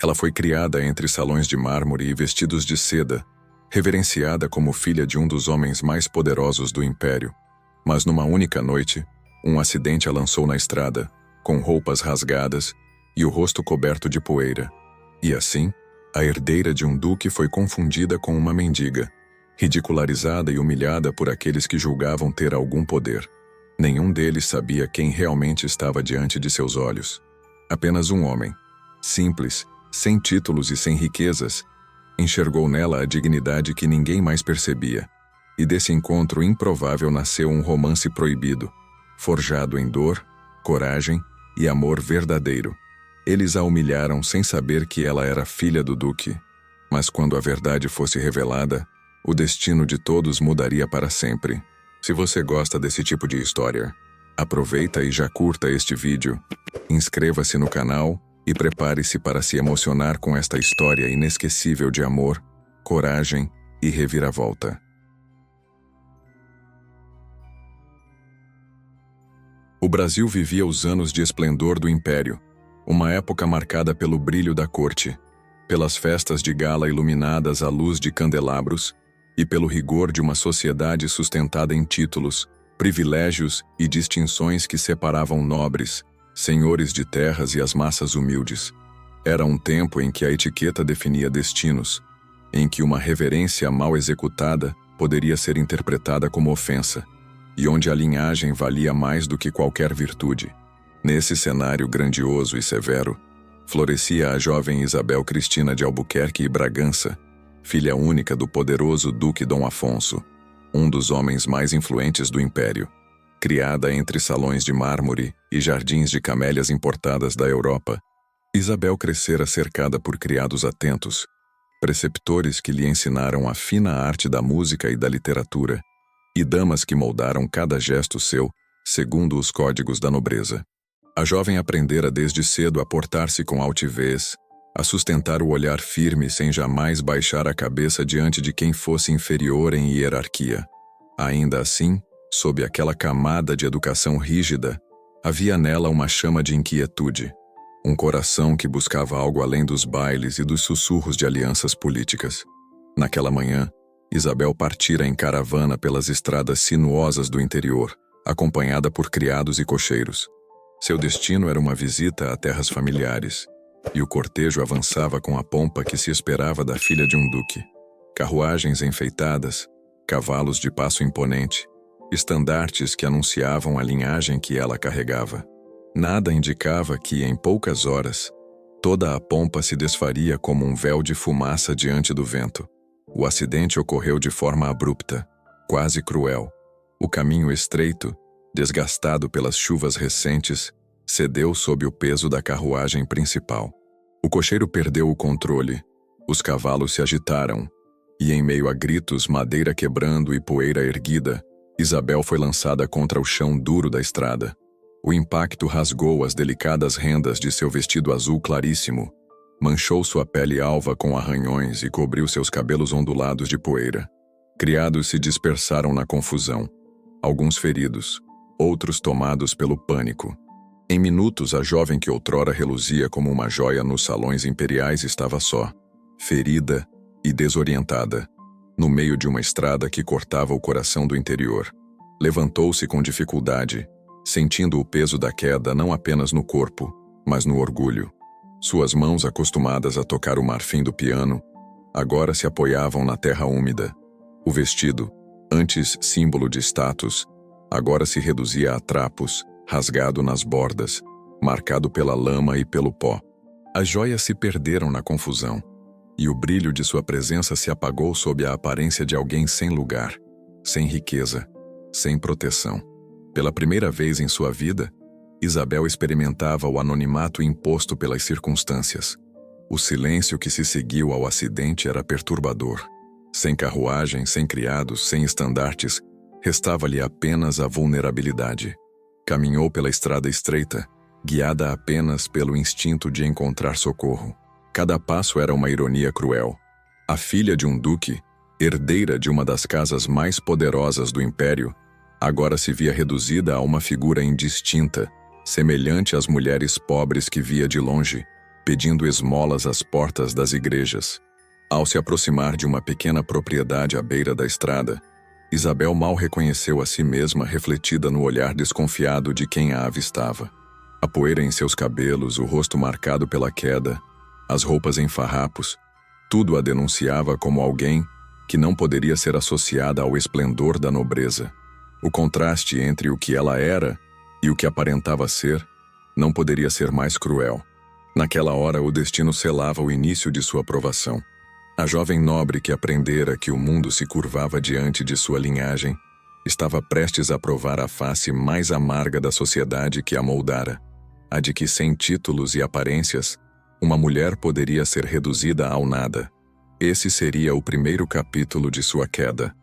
Ela foi criada entre salões de mármore e vestidos de seda, reverenciada como filha de um dos homens mais poderosos do império. Mas numa única noite, um acidente a lançou na estrada, com roupas rasgadas e o rosto coberto de poeira. E assim, a herdeira de um duque foi confundida com uma mendiga, ridicularizada e humilhada por aqueles que julgavam ter algum poder. Nenhum deles sabia quem realmente estava diante de seus olhos. Apenas um homem, simples, sem títulos e sem riquezas, enxergou nela a dignidade que ninguém mais percebia. E desse encontro improvável nasceu um romance proibido, forjado em dor, coragem e amor verdadeiro. Eles a humilharam sem saber que ela era filha do duque. Mas quando a verdade fosse revelada, o destino de todos mudaria para sempre. Se você gosta desse tipo de história, aproveita e já curta este vídeo, inscreva-se no canal e prepare-se para se emocionar com esta história inesquecível de amor, coragem e reviravolta. O Brasil vivia os anos de esplendor do Império, uma época marcada pelo brilho da corte, pelas festas de gala iluminadas à luz de candelabros e pelo rigor de uma sociedade sustentada em títulos, privilégios e distinções que separavam nobres, senhores de terras e as massas humildes. Era um tempo em que a etiqueta definia destinos, em que uma reverência mal executada poderia ser interpretada como ofensa, e onde a linhagem valia mais do que qualquer virtude. Nesse cenário grandioso e severo, florescia a jovem Isabel Cristina de Albuquerque e Bragança, filha única do poderoso Duque Dom Afonso, um dos homens mais influentes do Império. Criada entre salões de mármore e jardins de camélias importadas da Europa, Isabel crescera cercada por criados atentos, preceptores que lhe ensinaram a fina arte da música e da literatura, e damas que moldaram cada gesto seu, segundo os códigos da nobreza. A jovem aprendera desde cedo a portar-se com altivez, a sustentar o olhar firme sem jamais baixar a cabeça diante de quem fosse inferior em hierarquia. Ainda assim, sob aquela camada de educação rígida, havia nela uma chama de inquietude, um coração que buscava algo além dos bailes e dos sussurros de alianças políticas. Naquela manhã, Isabel partira em caravana pelas estradas sinuosas do interior, acompanhada por criados e cocheiros. Seu destino era uma visita a terras familiares, e o cortejo avançava com a pompa que se esperava da filha de um duque. Carruagens enfeitadas, cavalos de passo imponente, estandartes que anunciavam a linhagem que ela carregava. Nada indicava que, em poucas horas, toda a pompa se desfaria como um véu de fumaça diante do vento. O acidente ocorreu de forma abrupta, quase cruel. O caminho estreito, desgastado pelas chuvas recentes, cedeu sob o peso da carruagem principal. O cocheiro perdeu o controle, os cavalos se agitaram, e em meio a gritos, madeira quebrando e poeira erguida, Isabel foi lançada contra o chão duro da estrada. O impacto rasgou as delicadas rendas de seu vestido azul claríssimo, manchou sua pele alva com arranhões e cobriu seus cabelos ondulados de poeira. Criados se dispersaram na confusão, alguns feridos, outros tomados pelo pânico. Em minutos, a jovem que outrora reluzia como uma joia nos salões imperiais estava só, ferida e desorientada, no meio de uma estrada que cortava o coração do interior. Levantou-se com dificuldade, sentindo o peso da queda não apenas no corpo, mas no orgulho. Suas mãos, acostumadas a tocar o marfim do piano, agora se apoiavam na terra úmida. O vestido, antes símbolo de status, agora se reduzia a trapos, rasgado nas bordas, marcado pela lama e pelo pó. As joias se perderam na confusão, e o brilho de sua presença se apagou sob a aparência de alguém sem lugar, sem riqueza, sem proteção. Pela primeira vez em sua vida, Isabel experimentava o anonimato imposto pelas circunstâncias. O silêncio que se seguiu ao acidente era perturbador. Sem carruagem, sem criados, sem estandartes, restava-lhe apenas a vulnerabilidade. Caminhou pela estrada estreita, guiada apenas pelo instinto de encontrar socorro. Cada passo era uma ironia cruel. A filha de um duque, herdeira de uma das casas mais poderosas do império, agora se via reduzida a uma figura indistinta, semelhante às mulheres pobres que via de longe, pedindo esmolas às portas das igrejas. Ao se aproximar de uma pequena propriedade à beira da estrada, Isabel mal reconheceu a si mesma refletida no olhar desconfiado de quem a avistava. A poeira em seus cabelos, o rosto marcado pela queda, as roupas em farrapos, tudo a denunciava como alguém que não poderia ser associada ao esplendor da nobreza. O contraste entre o que ela era e o que aparentava ser não poderia ser mais cruel. Naquela hora, o destino selava o início de sua provação. A jovem nobre que aprendera que o mundo se curvava diante de sua linhagem estava prestes a provar a face mais amarga da sociedade que a moldara, a de que, sem títulos e aparências, uma mulher poderia ser reduzida ao nada. Esse seria o primeiro capítulo de sua queda,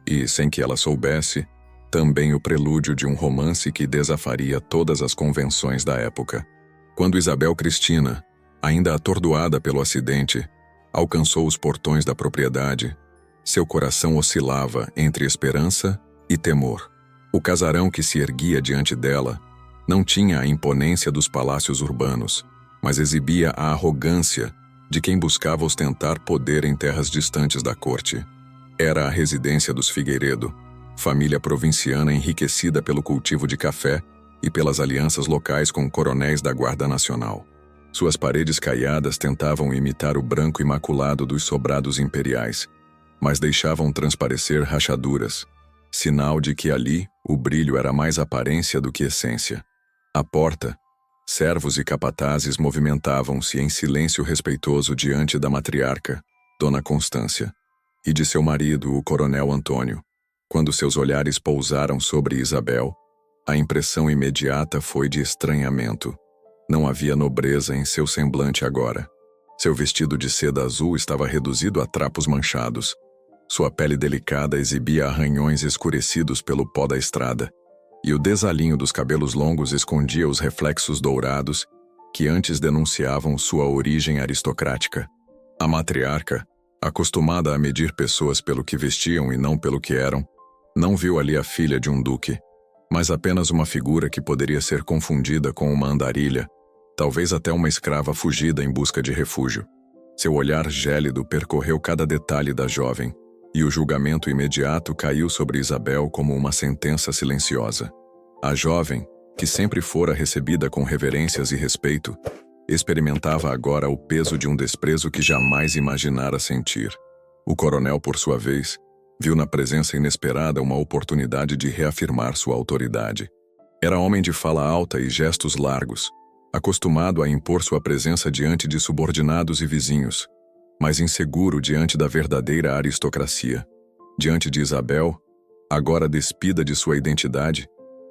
e, sem que ela soubesse, também o prelúdio de um romance que desafaria todas as convenções da época. Quando Isabel Cristina, ainda atordoada pelo acidente, alcançou os portões da propriedade, seu coração oscilava entre esperança e temor. O casarão que se erguia diante dela não tinha a imponência dos palácios urbanos, mas exibia a arrogância de quem buscava ostentar poder em terras distantes da corte. Era a residência dos Figueiredo, família provinciana enriquecida pelo cultivo de café e pelas alianças locais com coronéis da Guarda Nacional. Suas paredes caiadas tentavam imitar o branco imaculado dos sobrados imperiais, mas deixavam transparecer rachaduras, sinal de que ali o brilho era mais aparência do que essência. À porta, servos e capatazes movimentavam-se em silêncio respeitoso diante da matriarca, Dona Constância, e de seu marido, o coronel Antônio. Quando seus olhares pousaram sobre Isabel, a impressão imediata foi de estranhamento. Não havia nobreza em seu semblante agora. Seu vestido de seda azul estava reduzido a trapos manchados. Sua pele delicada exibia arranhões escurecidos pelo pó da estrada, e o desalinho dos cabelos longos escondia os reflexos dourados que antes denunciavam sua origem aristocrática. A matriarca, acostumada a medir pessoas pelo que vestiam e não pelo que eram, não viu ali a filha de um duque, mas apenas uma figura que poderia ser confundida com uma andarilha, talvez até uma escrava fugida em busca de refúgio. Seu olhar gélido percorreu cada detalhe da jovem, e o julgamento imediato caiu sobre Isabel como uma sentença silenciosa. A jovem, que sempre fora recebida com reverências e respeito, experimentava agora o peso de um desprezo que jamais imaginara sentir. O coronel, por sua vez, viu na presença inesperada uma oportunidade de reafirmar sua autoridade. Era homem de fala alta e gestos largos, acostumado a impor sua presença diante de subordinados e vizinhos, mas inseguro diante da verdadeira aristocracia. Diante de Isabel, agora despida de sua identidade,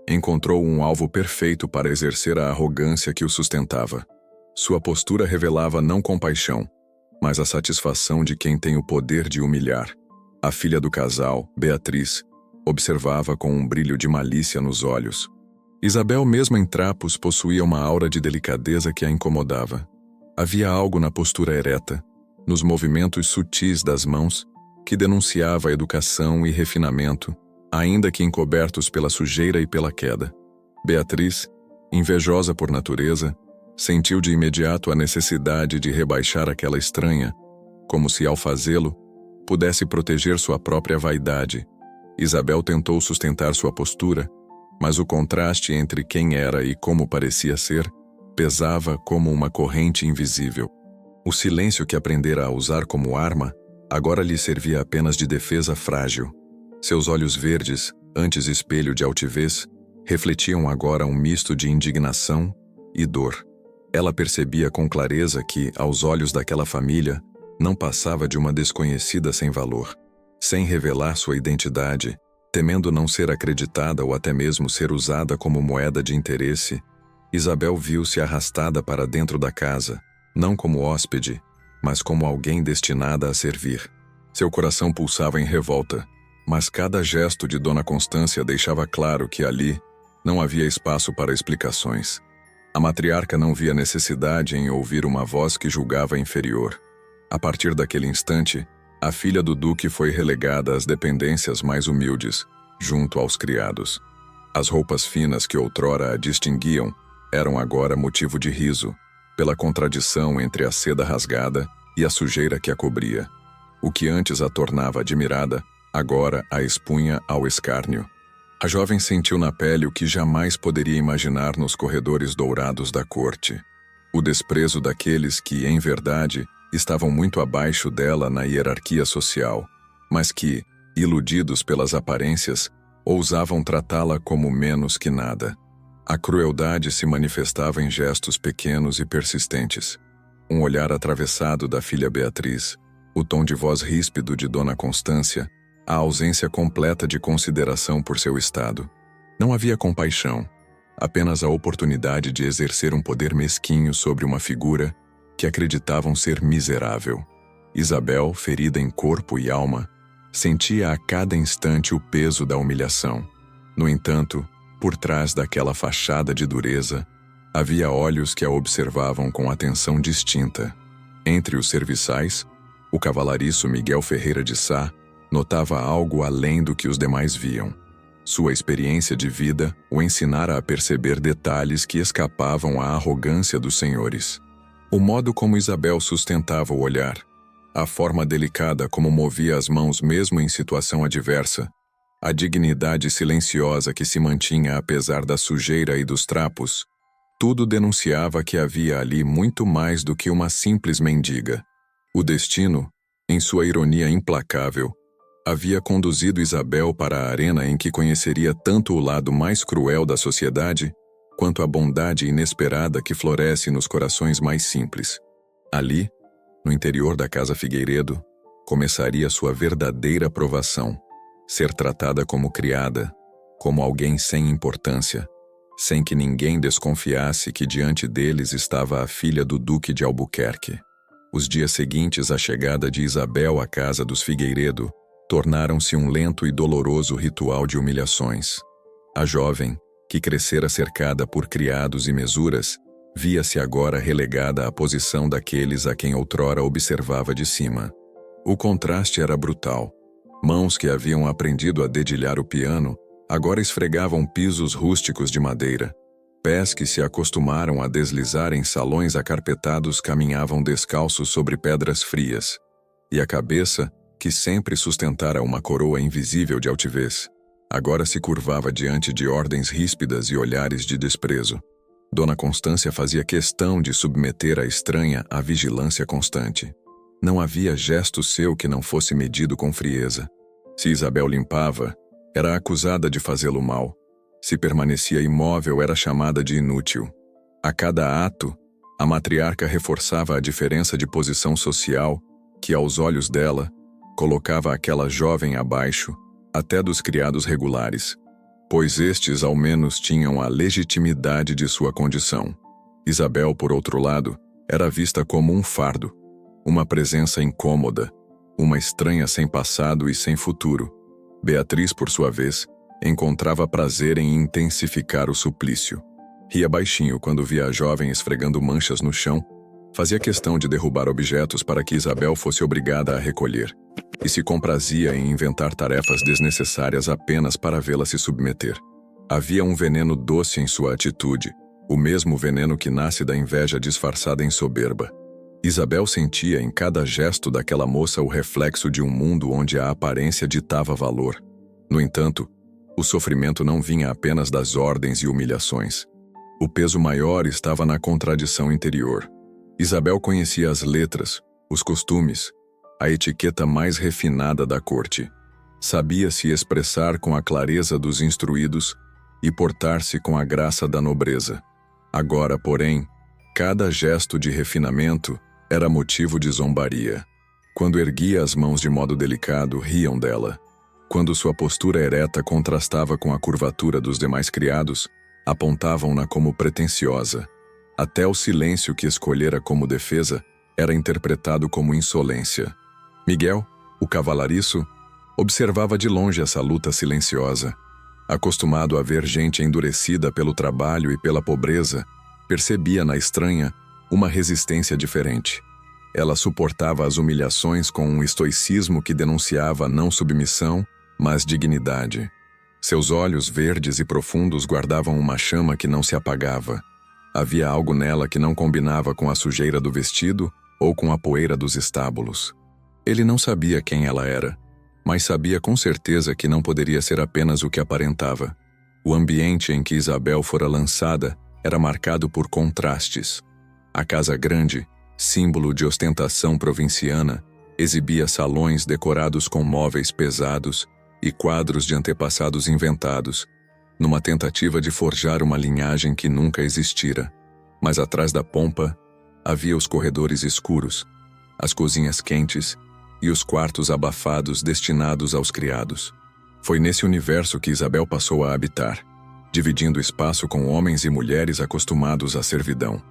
encontrou um alvo perfeito para exercer a arrogância que o sustentava. Sua postura revelava não compaixão, mas a satisfação de quem tem o poder de humilhar. A filha do casal, Beatriz, observava com um brilho de malícia nos olhos. Isabel, mesmo em trapos, possuía uma aura de delicadeza que a incomodava. Havia algo na postura ereta, nos movimentos sutis das mãos, que denunciava educação e refinamento, ainda que encobertos pela sujeira e pela queda. Beatriz, invejosa por natureza, sentiu de imediato a necessidade de rebaixar aquela estranha, como se, ao fazê-lo, pudesse proteger sua própria vaidade. Isabel tentou sustentar sua postura, mas o contraste entre quem era e como parecia ser pesava como uma corrente invisível. O silêncio que aprendera a usar como arma agora lhe servia apenas de defesa frágil. Seus olhos verdes, antes espelho de altivez, refletiam agora um misto de indignação e dor. Ela percebia com clareza que, aos olhos daquela família, não passava de uma desconhecida sem valor. Sem revelar sua identidade, temendo não ser acreditada ou até mesmo ser usada como moeda de interesse, Isabel viu-se arrastada para dentro da casa, não como hóspede, mas como alguém destinada a servir. Seu coração pulsava em revolta, mas cada gesto de Dona Constância deixava claro que ali não havia espaço para explicações. A matriarca não via necessidade em ouvir uma voz que julgava inferior. A partir daquele instante, a filha do duque foi relegada às dependências mais humildes, junto aos criados. As roupas finas que outrora a distinguiam eram agora motivo de riso, pela contradição entre a seda rasgada e a sujeira que a cobria. O que antes a tornava admirada, agora a expunha ao escárnio. A jovem sentiu na pele o que jamais poderia imaginar nos corredores dourados da corte. O desprezo daqueles que, em verdade, estavam muito abaixo dela na hierarquia social, mas que, iludidos pelas aparências, ousavam tratá-la como menos que nada. A crueldade se manifestava em gestos pequenos e persistentes. Um olhar atravessado da filha Beatriz, o tom de voz ríspido de Dona Constância, a ausência completa de consideração por seu estado. Não havia compaixão, apenas a oportunidade de exercer um poder mesquinho sobre uma figura que acreditavam ser miserável. Isabel, ferida em corpo e alma, sentia a cada instante o peso da humilhação. No entanto, por trás daquela fachada de dureza, havia olhos que a observavam com atenção distinta. Entre os serviçais, o cavalariço Miguel Ferreira de Sá notava algo além do que os demais viam. Sua experiência de vida o ensinara a perceber detalhes que escapavam à arrogância dos senhores. O modo como Isabel sustentava o olhar, a forma delicada como movia as mãos mesmo em situação adversa, a dignidade silenciosa que se mantinha apesar da sujeira e dos trapos, tudo denunciava que havia ali muito mais do que uma simples mendiga. O destino, em sua ironia implacável, havia conduzido Isabel para a arena em que conheceria tanto o lado mais cruel da sociedade, quanto a bondade inesperada que floresce nos corações mais simples. Ali, no interior da Casa Figueiredo, começaria sua verdadeira provação. Ser tratada como criada, como alguém sem importância, sem que ninguém desconfiasse que diante deles estava a filha do Duque de Albuquerque. Os dias seguintes à chegada de Isabel à casa dos Figueiredo tornaram-se um lento e doloroso ritual de humilhações. A jovem, que crescera cercada por criados e mesuras, via-se agora relegada à posição daqueles a quem outrora observava de cima. O contraste era brutal. Mãos que haviam aprendido a dedilhar o piano, agora esfregavam pisos rústicos de madeira. Pés que se acostumaram a deslizar em salões acarpetados caminhavam descalços sobre pedras frias. E a cabeça, que sempre sustentara uma coroa invisível de altivez, agora se curvava diante de ordens ríspidas e olhares de desprezo. Dona Constância fazia questão de submeter a estranha à vigilância constante. Não havia gesto seu que não fosse medido com frieza. Se Isabel limpava, era acusada de fazê-lo mal. Se permanecia imóvel, era chamada de inútil. A cada ato, a matriarca reforçava a diferença de posição social que, aos olhos dela, colocava aquela jovem abaixo, até dos criados regulares, pois estes ao menos tinham a legitimidade de sua condição. Isabel, por outro lado, era vista como um fardo, uma presença incômoda, uma estranha sem passado e sem futuro. Beatriz, por sua vez, encontrava prazer em intensificar o suplício. Ria baixinho quando via a jovem esfregando manchas no chão, fazia questão de derrubar objetos para que Isabel fosse obrigada a recolher, e se comprazia em inventar tarefas desnecessárias apenas para vê-la se submeter. Havia um veneno doce em sua atitude, o mesmo veneno que nasce da inveja disfarçada em soberba. Isabel sentia em cada gesto daquela moça o reflexo de um mundo onde a aparência ditava valor. No entanto, o sofrimento não vinha apenas das ordens e humilhações. O peso maior estava na contradição interior. Isabel conhecia as letras, os costumes, a etiqueta mais refinada da corte. Sabia se expressar com a clareza dos instruídos e portar-se com a graça da nobreza. Agora, porém, cada gesto de refinamento era motivo de zombaria. Quando erguia as mãos de modo delicado, riam dela. Quando sua postura ereta contrastava com a curvatura dos demais criados, apontavam-na como pretensiosa. Até o silêncio que escolhera como defesa era interpretado como insolência. Miguel, o cavalariço, observava de longe essa luta silenciosa. Acostumado a ver gente endurecida pelo trabalho e pela pobreza, percebia na estranha uma resistência diferente. Ela suportava as humilhações com um estoicismo que denunciava não submissão, mas dignidade. Seus olhos verdes e profundos guardavam uma chama que não se apagava. Havia algo nela que não combinava com a sujeira do vestido ou com a poeira dos estábulos. Ele não sabia quem ela era, mas sabia com certeza que não poderia ser apenas o que aparentava. O ambiente em que Isabel fora lançada era marcado por contrastes. A casa grande, símbolo de ostentação provinciana, exibia salões decorados com móveis pesados e quadros de antepassados inventados, numa tentativa de forjar uma linhagem que nunca existira. Mas atrás da pompa, havia os corredores escuros, as cozinhas quentes e os quartos abafados destinados aos criados. Foi nesse universo que Isabel passou a habitar, dividindo espaço com homens e mulheres acostumados à servidão.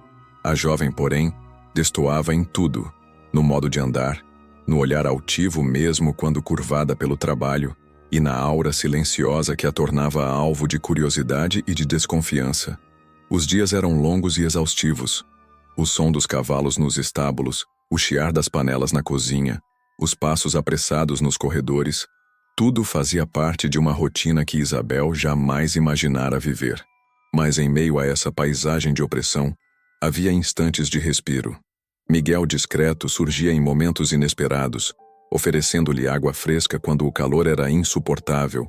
A jovem, porém, destoava em tudo, no modo de andar, no olhar altivo mesmo quando curvada pelo trabalho, e na aura silenciosa que a tornava alvo de curiosidade e de desconfiança. Os dias eram longos e exaustivos. O som dos cavalos nos estábulos, o chiar das panelas na cozinha, os passos apressados nos corredores, tudo fazia parte de uma rotina que Isabel jamais imaginara viver. Mas em meio a essa paisagem de opressão, havia instantes de respiro. Miguel discreto surgia em momentos inesperados, oferecendo-lhe água fresca quando o calor era insuportável,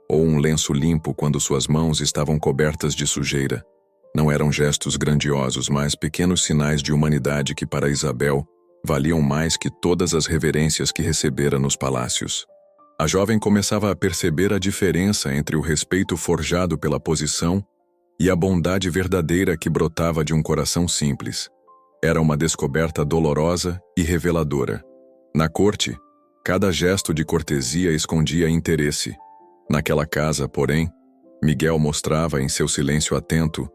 ou um lenço limpo quando suas mãos estavam cobertas de sujeira. Não eram gestos grandiosos, mas pequenos sinais de humanidade que para Isabel valiam mais que todas as reverências que recebera nos palácios. A jovem começava a perceber a diferença entre o respeito forjado pela posição e a bondade verdadeira que brotava de um coração simples. Era uma descoberta dolorosa e reveladora. Na corte, cada gesto de cortesia escondia interesse. Naquela casa, porém, Miguel mostrava em seu silêncio atento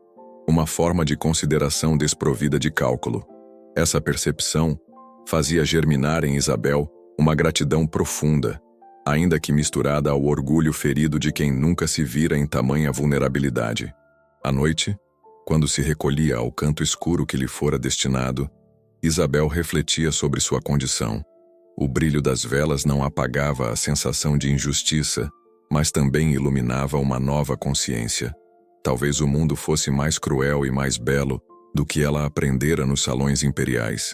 uma forma de consideração desprovida de cálculo. Essa percepção fazia germinar em Isabel uma gratidão profunda, ainda que misturada ao orgulho ferido de quem nunca se vira em tamanha vulnerabilidade. À noite, quando se recolhia ao canto escuro que lhe fora destinado, Isabel refletia sobre sua condição. O brilho das velas não apagava a sensação de injustiça, mas também iluminava uma nova consciência. Talvez o mundo fosse mais cruel e mais belo do que ela aprendera nos salões imperiais.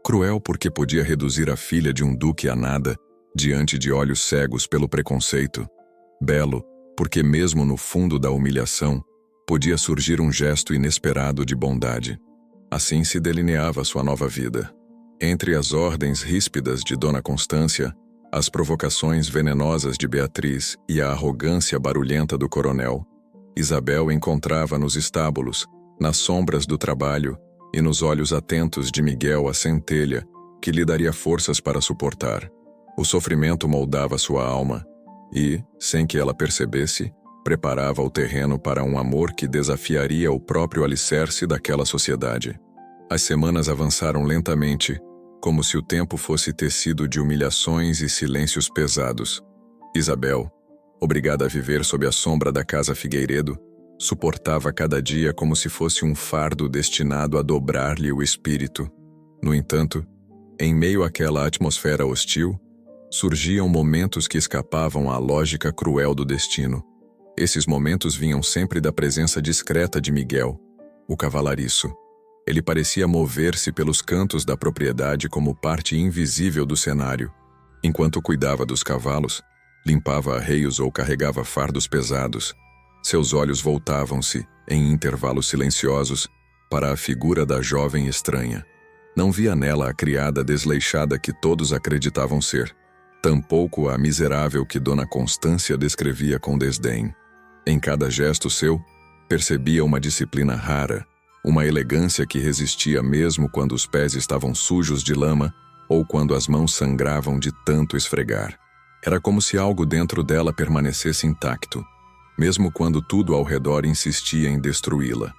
Cruel porque podia reduzir a filha de um duque a nada, diante de olhos cegos pelo preconceito. Belo porque mesmo no fundo da humilhação, podia surgir um gesto inesperado de bondade. Assim se delineava sua nova vida. Entre as ordens ríspidas de Dona Constância, as provocações venenosas de Beatriz e a arrogância barulhenta do coronel, Isabel encontrava nos estábulos, nas sombras do trabalho e nos olhos atentos de Miguel a centelha que lhe daria forças para suportar. O sofrimento moldava sua alma e, sem que ela percebesse, preparava o terreno para um amor que desafiaria o próprio alicerce daquela sociedade. As semanas avançaram lentamente, como se o tempo fosse tecido de humilhações e silêncios pesados. Isabel, obrigada a viver sob a sombra da casa Figueiredo, suportava cada dia como se fosse um fardo destinado a dobrar-lhe o espírito. No entanto, em meio àquela atmosfera hostil, surgiam momentos que escapavam à lógica cruel do destino. Esses momentos vinham sempre da presença discreta de Miguel, o cavalariço. Ele parecia mover-se pelos cantos da propriedade como parte invisível do cenário. Enquanto cuidava dos cavalos, limpava arreios ou carregava fardos pesados, seus olhos voltavam-se, em intervalos silenciosos, para a figura da jovem estranha. Não via nela a criada desleixada que todos acreditavam ser, tampouco a miserável que Dona Constância descrevia com desdém. Em cada gesto seu, percebia uma disciplina rara, uma elegância que resistia mesmo quando os pés estavam sujos de lama ou quando as mãos sangravam de tanto esfregar. Era como se algo dentro dela permanecesse intacto, mesmo quando tudo ao redor insistia em destruí-la.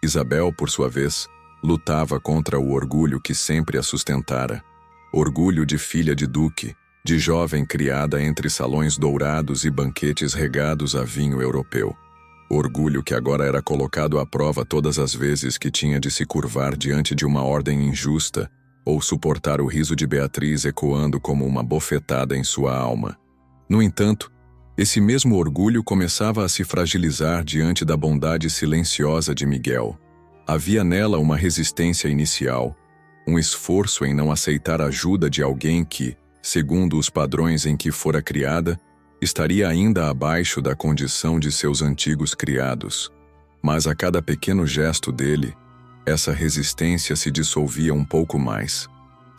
Isabel, por sua vez, lutava contra o orgulho que sempre a sustentara. Orgulho de filha de duque, de jovem criada entre salões dourados e banquetes regados a vinho europeu. Orgulho que agora era colocado à prova todas as vezes que tinha de se curvar diante de uma ordem injusta ou suportar o riso de Beatriz ecoando como uma bofetada em sua alma. No entanto, esse mesmo orgulho começava a se fragilizar diante da bondade silenciosa de Miguel. Havia nela uma resistência inicial, um esforço em não aceitar a ajuda de alguém que, segundo os padrões em que fora criada, estaria ainda abaixo da condição de seus antigos criados. Mas a cada pequeno gesto dele, essa resistência se dissolvia um pouco mais.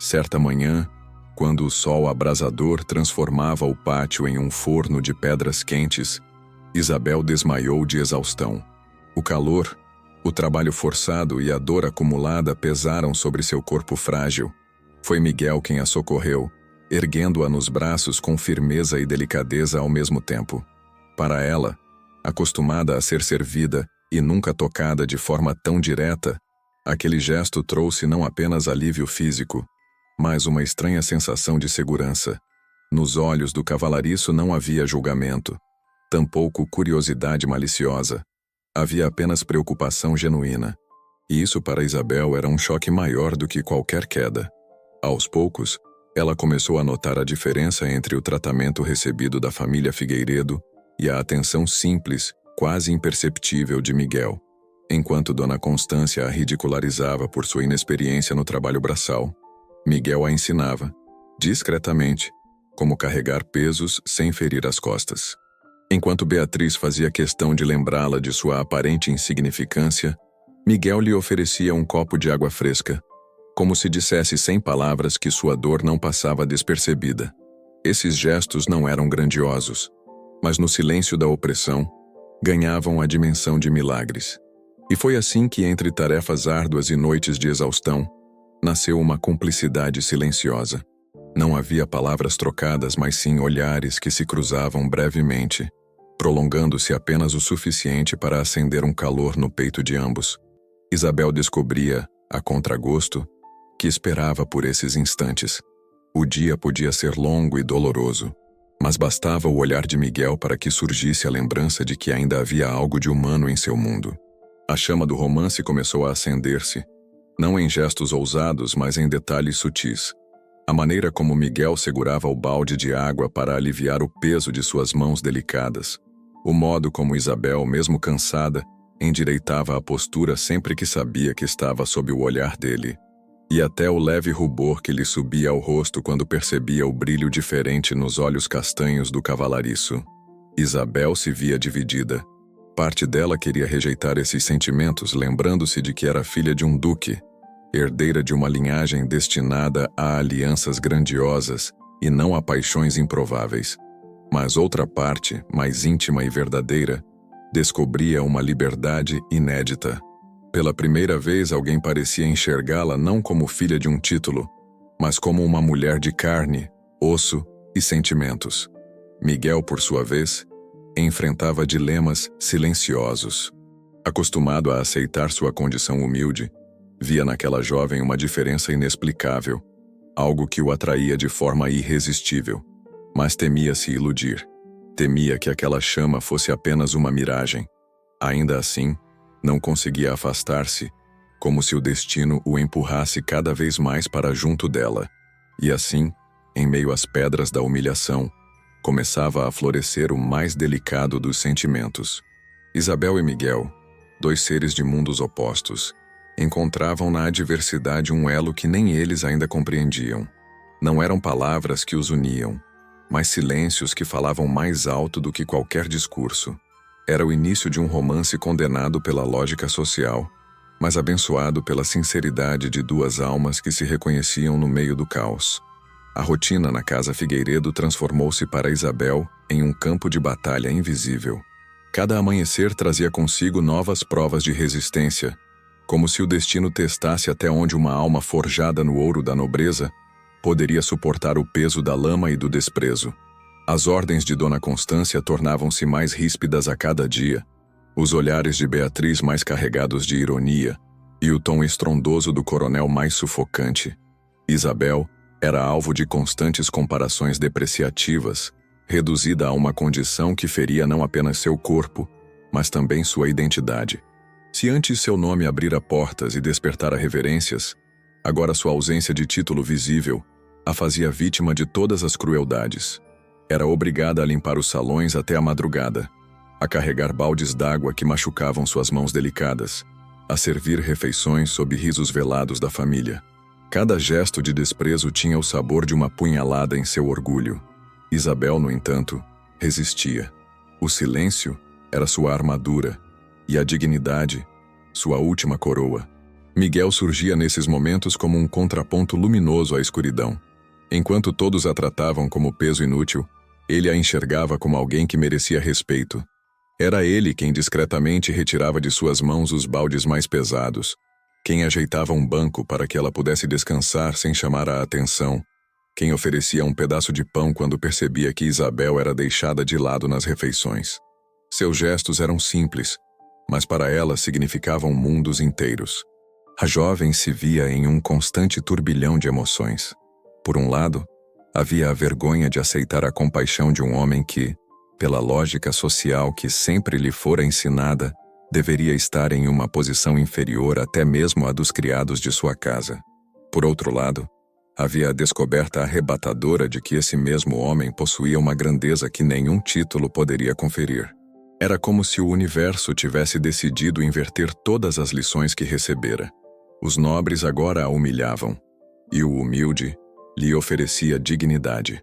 Certa manhã, quando o sol abrasador transformava o pátio em um forno de pedras quentes, Isabel desmaiou de exaustão. O calor, o trabalho forçado e a dor acumulada pesaram sobre seu corpo frágil. Foi Miguel quem a socorreu, erguendo-a nos braços com firmeza e delicadeza ao mesmo tempo. Para ela, acostumada a ser servida e nunca tocada de forma tão direta, aquele gesto trouxe não apenas alívio físico, mas uma estranha sensação de segurança. Nos olhos do cavalariço não havia julgamento, tampouco curiosidade maliciosa. Havia apenas preocupação genuína. E isso para Isabel era um choque maior do que qualquer queda. Aos poucos, ela começou a notar a diferença entre o tratamento recebido da família Figueiredo e a atenção simples, quase imperceptível de Miguel. Enquanto Dona Constância a ridicularizava por sua inexperiência no trabalho braçal, Miguel a ensinava, discretamente, como carregar pesos sem ferir as costas. Enquanto Beatriz fazia questão de lembrá-la de sua aparente insignificância, Miguel lhe oferecia um copo de água fresca, como se dissesse sem palavras que sua dor não passava despercebida. Esses gestos não eram grandiosos, mas no silêncio da opressão, ganhavam a dimensão de milagres. E foi assim que, entre tarefas árduas e noites de exaustão, nasceu uma cumplicidade silenciosa. Não havia palavras trocadas, mas sim olhares que se cruzavam brevemente, prolongando-se apenas o suficiente para acender um calor no peito de ambos. Isabel descobria, a contragosto, que esperava por esses instantes. O dia podia ser longo e doloroso, mas bastava o olhar de Miguel para que surgisse a lembrança de que ainda havia algo de humano em seu mundo. A chama do romance começou a acender-se, não em gestos ousados, mas em detalhes sutis. A maneira como Miguel segurava o balde de água para aliviar o peso de suas mãos delicadas. O modo como Isabel, mesmo cansada, endireitava a postura sempre que sabia que estava sob o olhar dele. E até o leve rubor que lhe subia ao rosto quando percebia o brilho diferente nos olhos castanhos do cavalariço. Isabel se via dividida. Parte dela queria rejeitar esses sentimentos, lembrando-se de que era filha de um duque, herdeira de uma linhagem destinada a alianças grandiosas e não a paixões improváveis. Mas outra parte, mais íntima e verdadeira, descobria uma liberdade inédita. Pela primeira vez, alguém parecia enxergá-la não como filha de um título, mas como uma mulher de carne, osso e sentimentos. Miguel, por sua vez, enfrentava dilemas silenciosos. Acostumado a aceitar sua condição humilde, via naquela jovem uma diferença inexplicável, algo que o atraía de forma irresistível, mas temia se iludir. Temia que aquela chama fosse apenas uma miragem. Ainda assim, não conseguia afastar-se, como se o destino o empurrasse cada vez mais para junto dela. E assim, em meio às pedras da humilhação, começava a florescer o mais delicado dos sentimentos. Isabel e Miguel, dois seres de mundos opostos, encontravam na adversidade um elo que nem eles ainda compreendiam. Não eram palavras que os uniam, mas silêncios que falavam mais alto do que qualquer discurso. Era o início de um romance condenado pela lógica social, mas abençoado pela sinceridade de duas almas que se reconheciam no meio do caos. A rotina na casa Figueiredo transformou-se para Isabel em um campo de batalha invisível. Cada amanhecer trazia consigo novas provas de resistência, como se o destino testasse até onde uma alma forjada no ouro da nobreza poderia suportar o peso da lama e do desprezo. As ordens de Dona Constância tornavam-se mais ríspidas a cada dia, os olhares de Beatriz mais carregados de ironia e o tom estrondoso do coronel mais sufocante. Isabel era alvo de constantes comparações depreciativas, reduzida a uma condição que feria não apenas seu corpo, mas também sua identidade. Se antes seu nome abrira portas e despertara reverências, agora sua ausência de título visível a fazia vítima de todas as crueldades. Era obrigada a limpar os salões até a madrugada, a carregar baldes d'água que machucavam suas mãos delicadas, a servir refeições sob risos velados da família. Cada gesto de desprezo tinha o sabor de uma punhalada em seu orgulho. Isabel, no entanto, resistia. O silêncio era sua armadura, e a dignidade, sua última coroa. Miguel surgia nesses momentos como um contraponto luminoso à escuridão. Enquanto todos a tratavam como peso inútil, ele a enxergava como alguém que merecia respeito. Era ele quem discretamente retirava de suas mãos os baldes mais pesados, quem ajeitava um banco para que ela pudesse descansar sem chamar a atenção, quem oferecia um pedaço de pão quando percebia que Isabel era deixada de lado nas refeições. Seus gestos eram simples, mas para ela significavam mundos inteiros. A jovem se via em um constante turbilhão de emoções. Por um lado, havia a vergonha de aceitar a compaixão de um homem que, pela lógica social que sempre lhe fora ensinada, deveria estar em uma posição inferior até mesmo à dos criados de sua casa. Por outro lado, havia a descoberta arrebatadora de que esse mesmo homem possuía uma grandeza que nenhum título poderia conferir. Era como se o universo tivesse decidido inverter todas as lições que recebera. Os nobres agora a humilhavam, e o humilde lhe oferecia dignidade.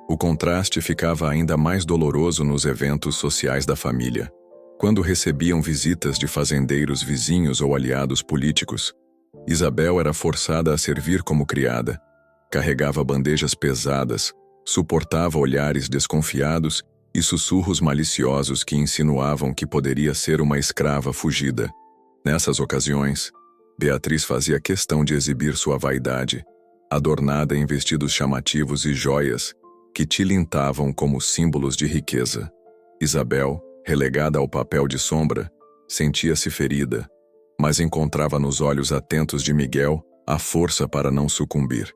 O contraste ficava ainda mais doloroso nos eventos sociais da família. Quando recebiam visitas de fazendeiros vizinhos ou aliados políticos, Isabel era forçada a servir como criada, carregava bandejas pesadas, suportava olhares desconfiados e sussurros maliciosos que insinuavam que poderia ser uma escrava fugida. Nessas ocasiões, Beatriz fazia questão de exibir sua vaidade, adornada em vestidos chamativos e joias que tilintavam como símbolos de riqueza. Isabel, relegada ao papel de sombra, sentia-se ferida, mas encontrava nos olhos atentos de Miguel a força para não sucumbir.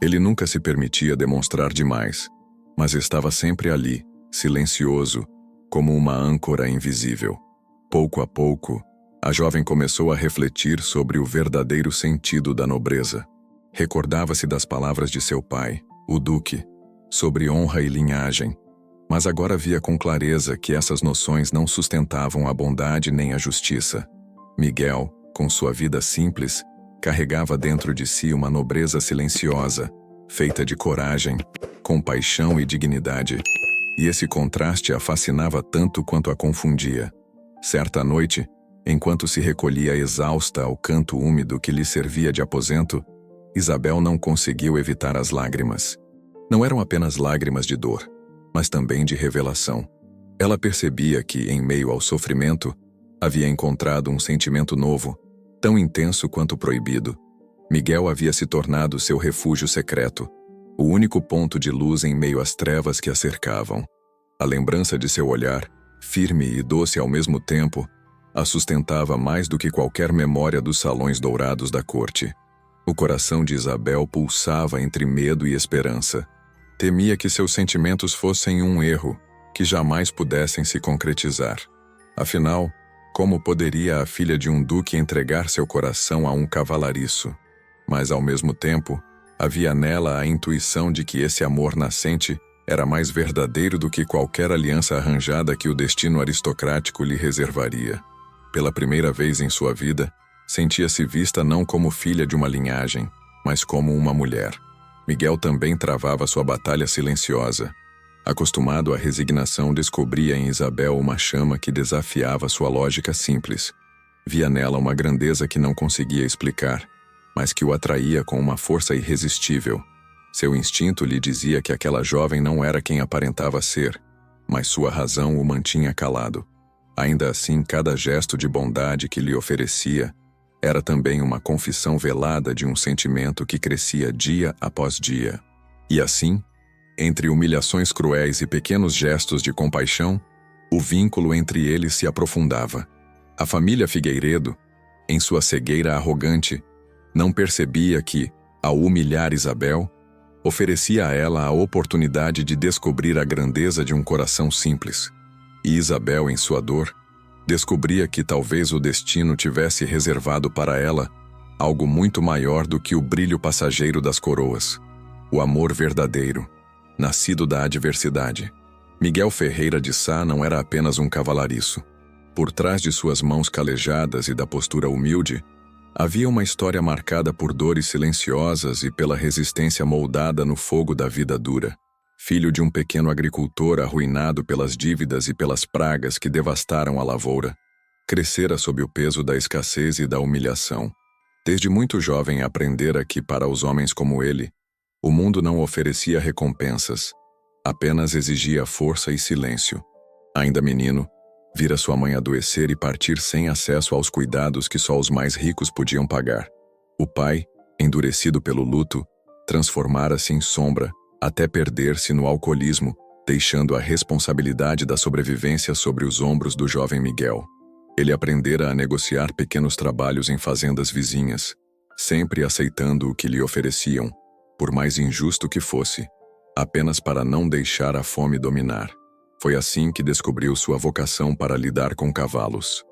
Ele nunca se permitia demonstrar demais, mas estava sempre ali, silencioso, como uma âncora invisível. Pouco a pouco, a jovem começou a refletir sobre o verdadeiro sentido da nobreza. Recordava-se das palavras de seu pai, o duque, sobre honra e linhagem, mas agora via com clareza que essas noções não sustentavam a bondade nem a justiça. Miguel, com sua vida simples, carregava dentro de si uma nobreza silenciosa, feita de coragem, compaixão e dignidade, e esse contraste a fascinava tanto quanto a confundia. Certa noite, enquanto se recolhia exausta ao canto úmido que lhe servia de aposento, Isabel não conseguiu evitar as lágrimas. Não eram apenas lágrimas de dor, mas também de revelação. Ela percebia que, em meio ao sofrimento, havia encontrado um sentimento novo, tão intenso quanto proibido. Miguel havia se tornado seu refúgio secreto, o único ponto de luz em meio às trevas que a cercavam. A lembrança de seu olhar, firme e doce ao mesmo tempo, a sustentava mais do que qualquer memória dos salões dourados da corte. O coração de Isabel pulsava entre medo e esperança. Temia que seus sentimentos fossem um erro, que jamais pudessem se concretizar. Afinal, como poderia a filha de um duque entregar seu coração a um cavalariço? Mas, ao mesmo tempo, havia nela a intuição de que esse amor nascente era mais verdadeiro do que qualquer aliança arranjada que o destino aristocrático lhe reservaria. Pela primeira vez em sua vida, sentia-se vista não como filha de uma linhagem, mas como uma mulher. Miguel também travava sua batalha silenciosa. Acostumado à resignação, descobria em Isabel uma chama que desafiava sua lógica simples. Via nela uma grandeza que não conseguia explicar, mas que o atraía com uma força irresistível. Seu instinto lhe dizia que aquela jovem não era quem aparentava ser, mas sua razão o mantinha calado. Ainda assim, cada gesto de bondade que lhe oferecia era também uma confissão velada de um sentimento que crescia dia após dia. E assim, entre humilhações cruéis e pequenos gestos de compaixão, o vínculo entre eles se aprofundava. A família Figueiredo, em sua cegueira arrogante, não percebia que, ao humilhar Isabel, oferecia a ela a oportunidade de descobrir a grandeza de um coração simples. E Isabel, em sua dor, descobria que talvez o destino tivesse reservado para ela algo muito maior do que o brilho passageiro das coroas. O amor verdadeiro, nascido da adversidade. Miguel Ferreira de Sá não era apenas um cavalariço. Por trás de suas mãos calejadas e da postura humilde, havia uma história marcada por dores silenciosas e pela resistência moldada no fogo da vida dura. Filho de um pequeno agricultor arruinado pelas dívidas e pelas pragas que devastaram a lavoura, crescera sob o peso da escassez e da humilhação. Desde muito jovem aprendera que, para os homens como ele, o mundo não oferecia recompensas, apenas exigia força e silêncio. Ainda menino, vira sua mãe adoecer e partir sem acesso aos cuidados que só os mais ricos podiam pagar. O pai, endurecido pelo luto, transformara-se em sombra, até perder-se no alcoolismo, deixando a responsabilidade da sobrevivência sobre os ombros do jovem Miguel. Ele aprendera a negociar pequenos trabalhos em fazendas vizinhas, sempre aceitando o que lhe ofereciam, por mais injusto que fosse, apenas para não deixar a fome dominar. Foi assim que descobriu sua vocação para lidar com cavalos.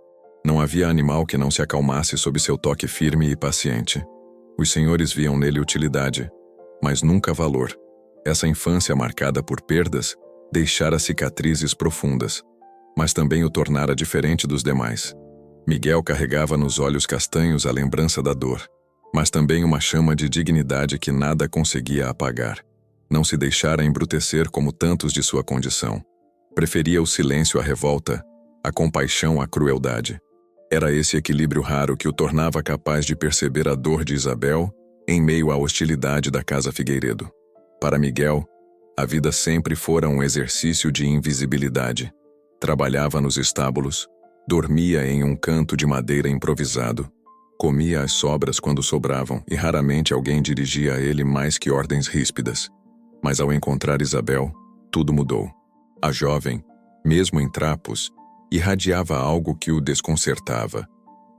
Não havia animal que não se acalmasse sob seu toque firme e paciente. Os senhores viam nele utilidade, mas nunca valor. Essa infância marcada por perdas deixara cicatrizes profundas, mas também o tornara diferente dos demais. Miguel carregava nos olhos castanhos a lembrança da dor, mas também uma chama de dignidade que nada conseguia apagar. Não se deixara embrutecer como tantos de sua condição. Preferia o silêncio à revolta, a compaixão à crueldade. Era esse equilíbrio raro que o tornava capaz de perceber a dor de Isabel em meio à hostilidade da casa Figueiredo. Para Miguel, a vida sempre fora um exercício de invisibilidade. Trabalhava nos estábulos, dormia em um canto de madeira improvisado, comia as sobras quando sobravam e raramente alguém dirigia a ele mais que ordens ríspidas. Mas ao encontrar Isabel, tudo mudou. A jovem, mesmo em trapos, irradiava algo que o desconcertava.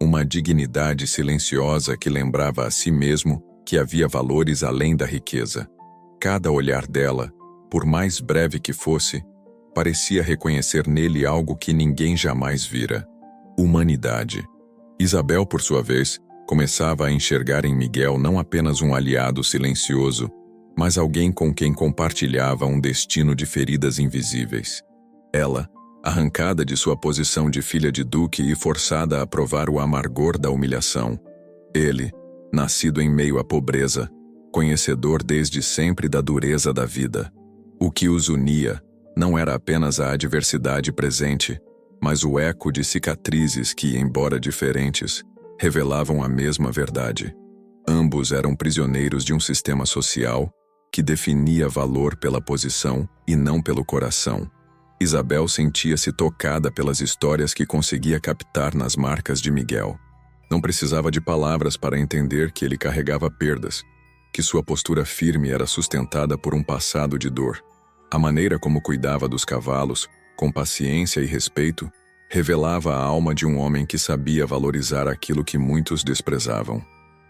Uma dignidade silenciosa que lembrava a si mesmo que havia valores além da riqueza. Cada olhar dela, por mais breve que fosse, parecia reconhecer nele algo que ninguém jamais vira: humanidade. Isabel, por sua vez, começava a enxergar em Miguel não apenas um aliado silencioso, mas alguém com quem compartilhava um destino de feridas invisíveis. Ela, arrancada de sua posição de filha de duque e forçada a provar o amargor da humilhação. Ele, nascido em meio à pobreza, conhecedor desde sempre da dureza da vida. O que os unia não era apenas a adversidade presente, mas o eco de cicatrizes que, embora diferentes, revelavam a mesma verdade. Ambos eram prisioneiros de um sistema social que definia valor pela posição e não pelo coração. Isabel sentia-se tocada pelas histórias que conseguia captar nas marcas de Miguel. Não precisava de palavras para entender que ele carregava perdas, que sua postura firme era sustentada por um passado de dor. A maneira como cuidava dos cavalos, com paciência e respeito, revelava a alma de um homem que sabia valorizar aquilo que muitos desprezavam.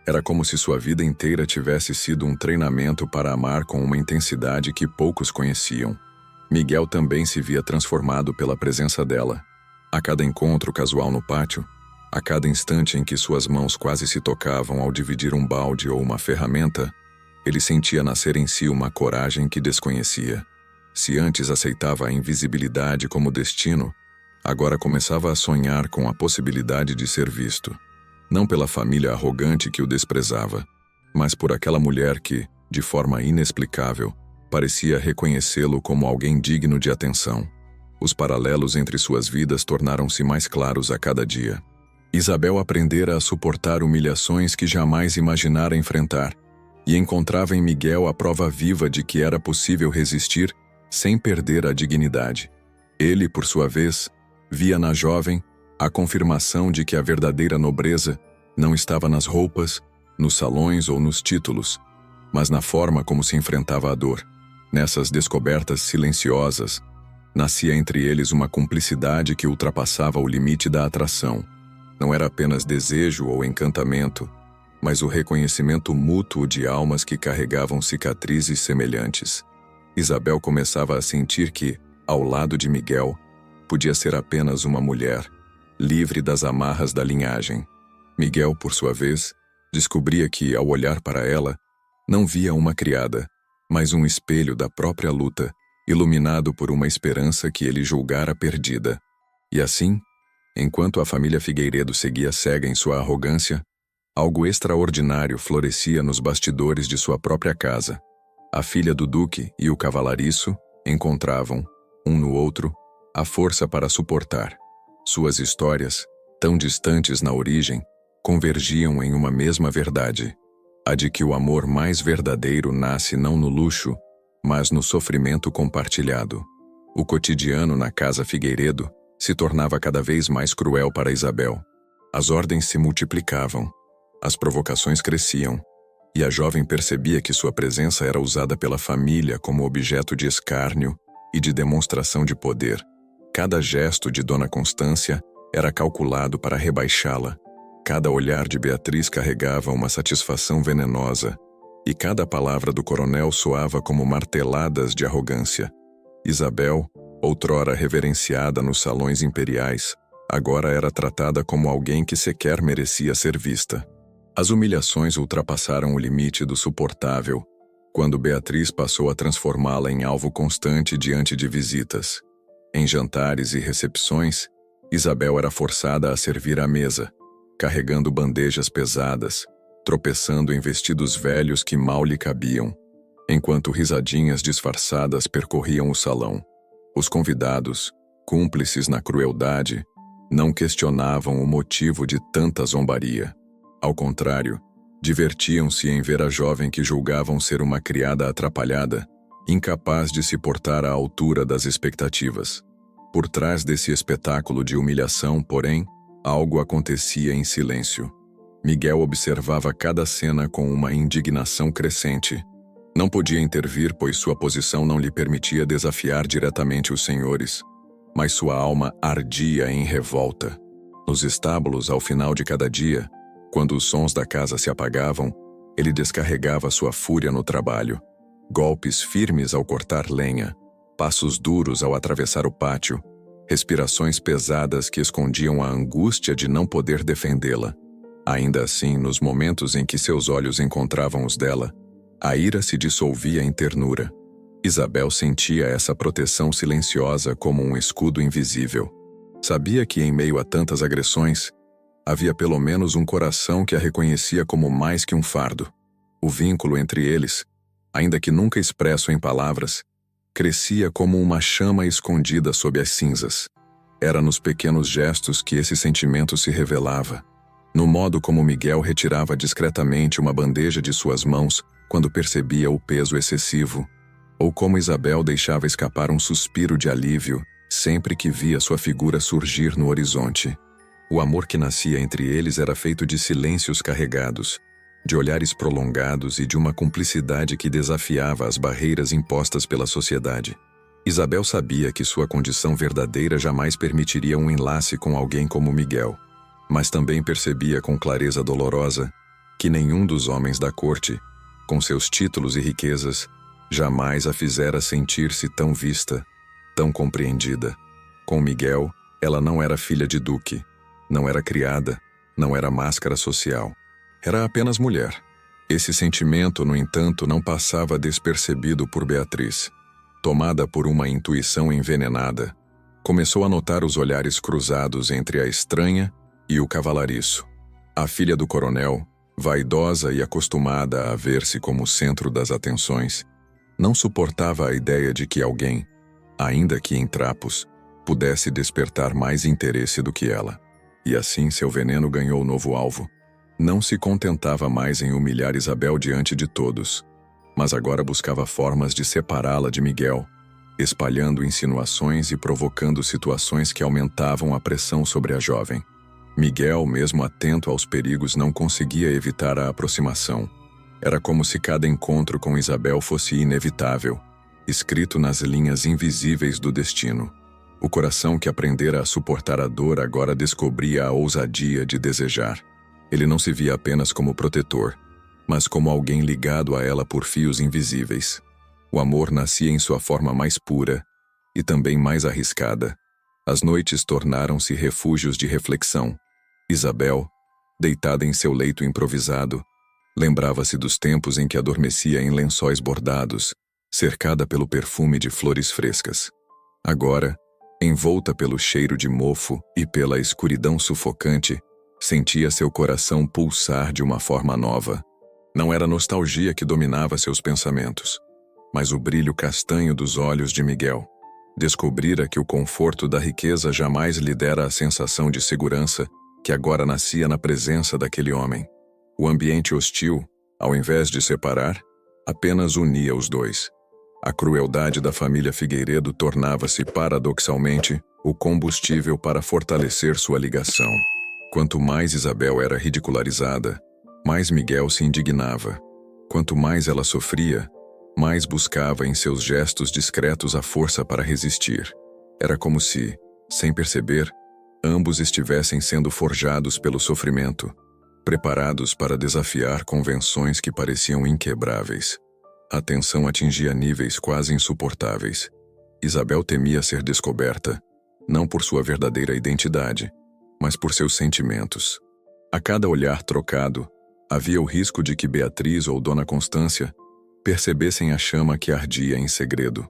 Era como se sua vida inteira tivesse sido um treinamento para amar com uma intensidade que poucos conheciam. Miguel também se via transformado pela presença dela. A cada encontro casual no pátio, a cada instante em que suas mãos quase se tocavam ao dividir um balde ou uma ferramenta, ele sentia nascer em si uma coragem que desconhecia. Se antes aceitava a invisibilidade como destino, agora começava a sonhar com a possibilidade de ser visto. Não pela família arrogante que o desprezava, mas por aquela mulher que, de forma inexplicável, parecia reconhecê-lo como alguém digno de atenção. Os paralelos entre suas vidas tornaram-se mais claros a cada dia. Isabel aprendera a suportar humilhações que jamais imaginara enfrentar, e encontrava em Miguel a prova viva de que era possível resistir sem perder a dignidade. Ele, por sua vez, via na jovem a confirmação de que a verdadeira nobreza não estava nas roupas, nos salões ou nos títulos, mas na forma como se enfrentava a dor. Nessas descobertas silenciosas, nascia entre eles uma cumplicidade que ultrapassava o limite da atração. Não era apenas desejo ou encantamento, mas o reconhecimento mútuo de almas que carregavam cicatrizes semelhantes. Isabel começava a sentir que, ao lado de Miguel, podia ser apenas uma mulher, livre das amarras da linhagem. Miguel, por sua vez, descobria que, ao olhar para ela, não via uma criada, mas um espelho da própria luta, iluminado por uma esperança que ele julgara perdida. E assim, Enquanto a família Figueiredo seguia cega em sua arrogância, algo extraordinário florescia nos bastidores de sua própria casa. A filha do duque e o cavalariço encontravam, um no outro, a força para suportar. Suas histórias, tão distantes na origem, convergiam em uma mesma verdade: a de que o amor mais verdadeiro nasce não no luxo, mas no sofrimento compartilhado. O cotidiano na casa Figueiredo se tornava cada vez mais cruel para Isabel. As ordens se multiplicavam, as provocações cresciam, e a jovem percebia que sua presença era usada pela família como objeto de escárnio e de demonstração de poder. Cada gesto de Dona Constância era calculado para rebaixá-la. Cada olhar de Beatriz carregava uma satisfação venenosa, e cada palavra do coronel soava como marteladas de arrogância. Isabel, outrora reverenciada nos salões imperiais, agora era tratada como alguém que sequer merecia ser vista. As humilhações ultrapassaram o limite do suportável, quando Beatriz passou a transformá-la em alvo constante diante de visitas. Em jantares e recepções, Isabel era forçada a servir à mesa, carregando bandejas pesadas, tropeçando em vestidos velhos que mal lhe cabiam, enquanto risadinhas disfarçadas percorriam o salão. Os convidados, cúmplices na crueldade, não questionavam o motivo de tanta zombaria. Ao contrário, divertiam-se em ver a jovem que julgavam ser uma criada atrapalhada, incapaz de se portar à altura das expectativas. Por trás desse espetáculo de humilhação, porém, algo acontecia em silêncio. Miguel observava cada cena com uma indignação crescente. Não podia intervir, pois sua posição não lhe permitia desafiar diretamente os senhores, mas sua alma ardia em revolta. Nos estábulos, ao final de cada dia, quando os sons da casa se apagavam, ele descarregava sua fúria no trabalho. Golpes firmes ao cortar lenha, passos duros ao atravessar o pátio, respirações pesadas que escondiam a angústia de não poder defendê-la. Ainda assim, nos momentos em que seus olhos encontravam os dela, a ira se dissolvia em ternura. Isabel sentia essa proteção silenciosa como um escudo invisível. Sabia que, em meio a tantas agressões, havia pelo menos um coração que a reconhecia como mais que um fardo. O vínculo entre eles, ainda que nunca expresso em palavras, crescia como uma chama escondida sob as cinzas. Era nos pequenos gestos que esse sentimento se revelava, no modo como Miguel retirava discretamente uma bandeja de suas mãos quando percebia o peso excessivo, ou como Isabel deixava escapar um suspiro de alívio sempre que via sua figura surgir no horizonte. O amor que nascia entre eles era feito de silêncios carregados, de olhares prolongados e de uma cumplicidade que desafiava as barreiras impostas pela sociedade. Isabel sabia que sua condição verdadeira jamais permitiria um enlace com alguém como Miguel, mas também percebia com clareza dolorosa que nenhum dos homens da corte, com seus títulos e riquezas, jamais a fizera sentir-se tão vista, tão compreendida. Com Miguel, ela não era filha de duque, não era criada, não era máscara social. Era apenas mulher. Esse sentimento, no entanto, não passava despercebido por Beatriz. Tomada por uma intuição envenenada, começou a notar os olhares cruzados entre a estranha e o cavalariço. A filha do coronel, vaidosa e acostumada a ver-se como o centro das atenções, não suportava a ideia de que alguém, ainda que em trapos, pudesse despertar mais interesse do que ela. E assim seu veneno ganhou novo alvo. Não se contentava mais em humilhar Isabel diante de todos, mas agora buscava formas de separá-la de Miguel, espalhando insinuações e provocando situações que aumentavam a pressão sobre a jovem. Miguel, mesmo atento aos perigos, não conseguia evitar a aproximação. Era como se cada encontro com Isabel fosse inevitável, escrito nas linhas invisíveis do destino. O coração que aprendera a suportar a dor agora descobria a ousadia de desejar. Ele não se via apenas como protetor, mas como alguém ligado a ela por fios invisíveis. O amor nascia em sua forma mais pura e também mais arriscada. As noites tornaram-se refúgios de reflexão. Isabel, deitada em seu leito improvisado, lembrava-se dos tempos em que adormecia em lençóis bordados, cercada pelo perfume de flores frescas. Agora, Envolta pelo cheiro de mofo e pela escuridão sufocante, sentia seu coração pulsar de uma forma nova. Não era nostalgia que dominava seus pensamentos, mas o brilho castanho dos olhos de Miguel. Descobrira que o conforto da riqueza jamais lhe dera a sensação de segurança que agora nascia na presença daquele homem. O ambiente hostil, ao invés de separar, apenas unia os dois. A crueldade da família Figueiredo tornava-se, paradoxalmente, o combustível para fortalecer sua ligação. Quanto mais Isabel era ridicularizada, mais Miguel se indignava. Quanto mais ela sofria, mais buscava em seus gestos discretos a força para resistir. Era como se, sem perceber, ambos estivessem sendo forjados pelo sofrimento, preparados para desafiar convenções que pareciam inquebráveis. A tensão atingia níveis quase insuportáveis. Isabel temia ser descoberta, não por sua verdadeira identidade, mas por seus sentimentos. A cada olhar trocado, havia o risco de que Beatriz ou Dona Constância percebessem a chama que ardia em segredo.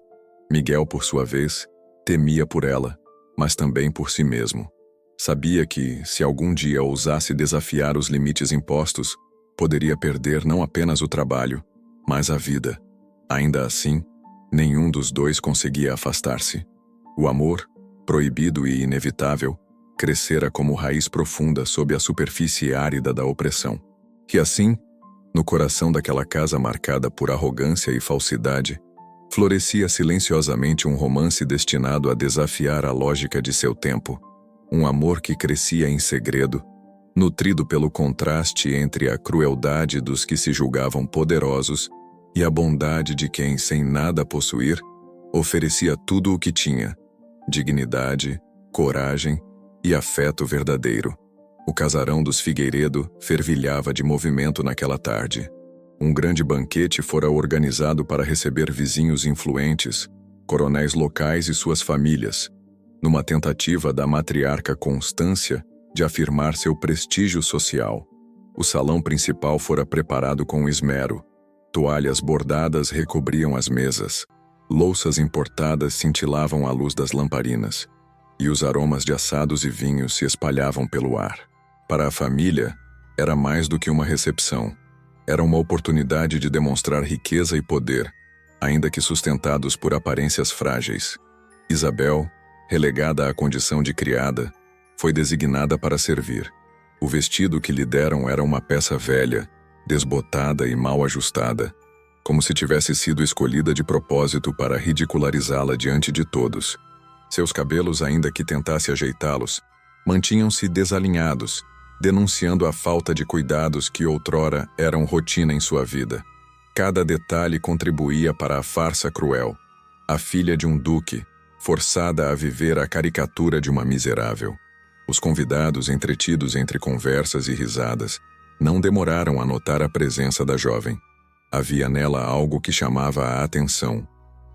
Miguel, por sua vez, temia por ela, mas também por si mesmo. Sabia que, se algum dia ousasse desafiar os limites impostos, poderia perder não apenas o trabalho, mas a vida. Ainda assim, nenhum dos dois conseguia afastar-se. O amor, proibido e inevitável, crescera como raiz profunda sob a superfície árida da opressão. E assim, no coração daquela casa marcada por arrogância e falsidade, florescia silenciosamente um romance destinado a desafiar a lógica de seu tempo. Um amor que crescia em segredo, nutrido pelo contraste entre a crueldade dos que se julgavam poderosos e a bondade de quem, sem nada possuir, oferecia tudo o que tinha: dignidade, coragem e afeto verdadeiro. O casarão dos Figueiredo fervilhava de movimento naquela tarde. Um grande banquete fora organizado para receber vizinhos influentes, coronéis locais e suas famílias, numa tentativa da matriarca Constância de afirmar seu prestígio social. O salão principal fora preparado com esmero. Toalhas bordadas recobriam as mesas. Louças importadas cintilavam à luz das lamparinas, e os aromas de assados e vinhos se espalhavam pelo ar. Para a família, era mais do que uma recepção. Era uma oportunidade de demonstrar riqueza e poder, ainda que sustentados por aparências frágeis. Isabel, relegada à condição de criada, foi designada para servir. O vestido que lhe deram era uma peça velha, desbotada e mal ajustada, como se tivesse sido escolhida de propósito para ridicularizá-la diante de todos. Seus cabelos, ainda que tentasse ajeitá-los, mantinham-se desalinhados, denunciando a falta de cuidados que outrora eram rotina em sua vida. Cada detalhe contribuía para a farsa cruel. A filha de um duque, forçada a viver a caricatura de uma miserável. Os convidados, entretidos entre conversas e risadas, não demoraram a notar a presença da jovem. Havia nela algo que chamava a atenção,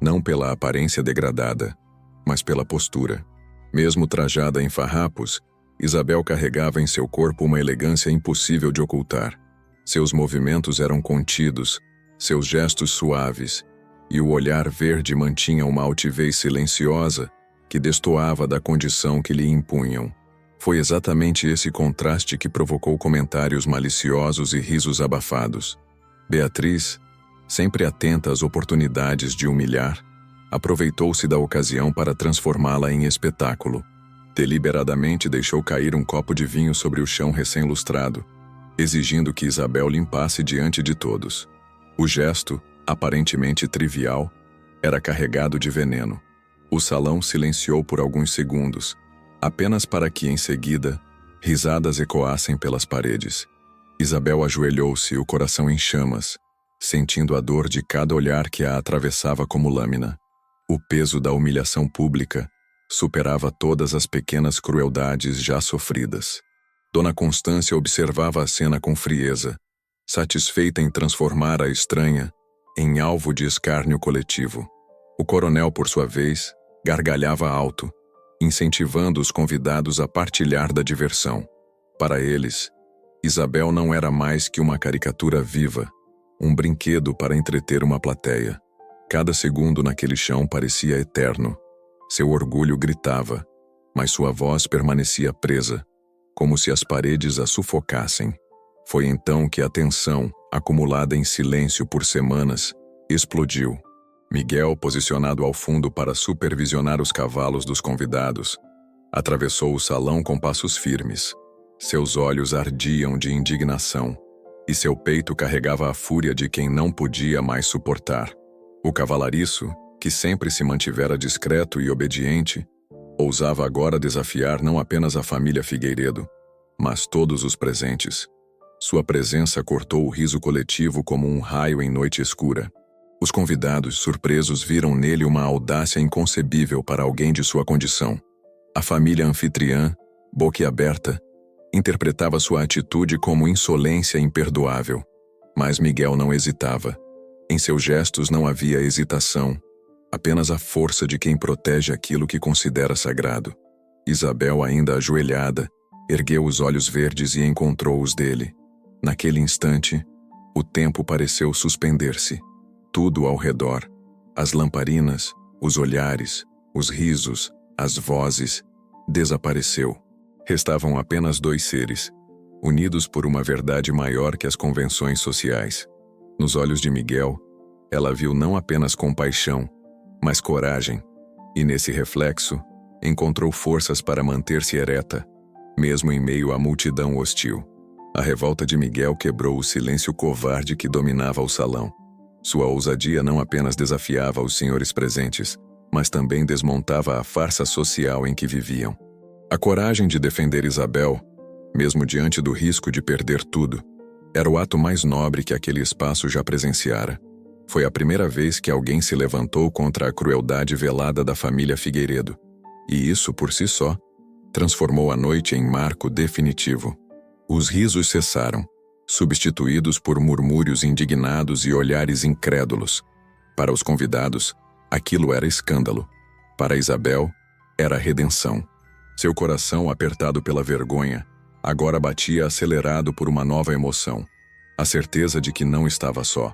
não pela aparência degradada, mas pela postura. Mesmo trajada em farrapos, Isabel carregava em seu corpo uma elegância impossível de ocultar. Seus movimentos eram contidos, seus gestos suaves, e o olhar verde mantinha uma altivez silenciosa que destoava da condição que lhe impunham. Foi exatamente esse contraste que provocou comentários maliciosos e risos abafados. Beatriz, sempre atenta às oportunidades de humilhar, aproveitou-se da ocasião para transformá-la em espetáculo. Deliberadamente deixou cair um copo de vinho sobre o chão recém-lustrado, exigindo que Isabel limpasse diante de todos. O gesto, aparentemente trivial, era carregado de veneno. O salão silenciou por alguns segundos, apenas para que, em seguida, risadas ecoassem pelas paredes. Isabel ajoelhou-se, o coração em chamas, sentindo a dor de cada olhar que a atravessava como lâmina. O peso da humilhação pública superava todas as pequenas crueldades já sofridas. Dona Constância observava a cena com frieza, satisfeita em transformar a estranha em alvo de escárnio coletivo. O coronel, por sua vez, gargalhava alto, incentivando os convidados a partilhar da diversão. Para eles, Isabel não era mais que uma caricatura viva, um brinquedo para entreter uma plateia. Cada segundo naquele chão parecia eterno. Seu orgulho gritava, mas sua voz permanecia presa, como se as paredes a sufocassem. Foi então que a tensão, acumulada em silêncio por semanas, explodiu. Miguel, posicionado ao fundo para supervisionar os cavalos dos convidados, atravessou o salão com passos firmes. Seus olhos ardiam de indignação, e seu peito carregava a fúria de quem não podia mais suportar. O cavalariço, que sempre se mantivera discreto e obediente, ousava agora desafiar não apenas a família Figueiredo, mas todos os presentes. Sua presença cortou o riso coletivo como um raio em noite escura. Os convidados, surpresos, viram nele uma audácia inconcebível para alguém de sua condição. A família anfitriã, boquiaberta, interpretava sua atitude como insolência imperdoável. Mas Miguel não hesitava. Em seus gestos não havia hesitação, apenas a força de quem protege aquilo que considera sagrado. Isabel, ainda ajoelhada, ergueu os olhos verdes e encontrou os dele. Naquele instante, o tempo pareceu suspender-se. Tudo ao redor, as lamparinas, os olhares, os risos, as vozes, desapareceu. Restavam apenas dois seres, unidos por uma verdade maior que as convenções sociais. Nos olhos de Miguel, ela viu não apenas compaixão, mas coragem, e nesse reflexo, encontrou forças para manter-se ereta, mesmo em meio à multidão hostil. A revolta de Miguel quebrou o silêncio covarde que dominava o salão. Sua ousadia não apenas desafiava os senhores presentes, mas também desmontava a farsa social em que viviam. A coragem de defender Isabel, mesmo diante do risco de perder tudo, era o ato mais nobre que aquele espaço já presenciara. Foi a primeira vez que alguém se levantou contra a crueldade velada da família Figueiredo, e isso, por si só, transformou a noite em marco definitivo. Os risos cessaram, substituídos por murmúrios indignados e olhares incrédulos. Para os convidados, aquilo era escândalo. Para Isabel, era redenção. Seu coração, apertado pela vergonha, agora batia acelerado por uma nova emoção, a certeza de que não estava só.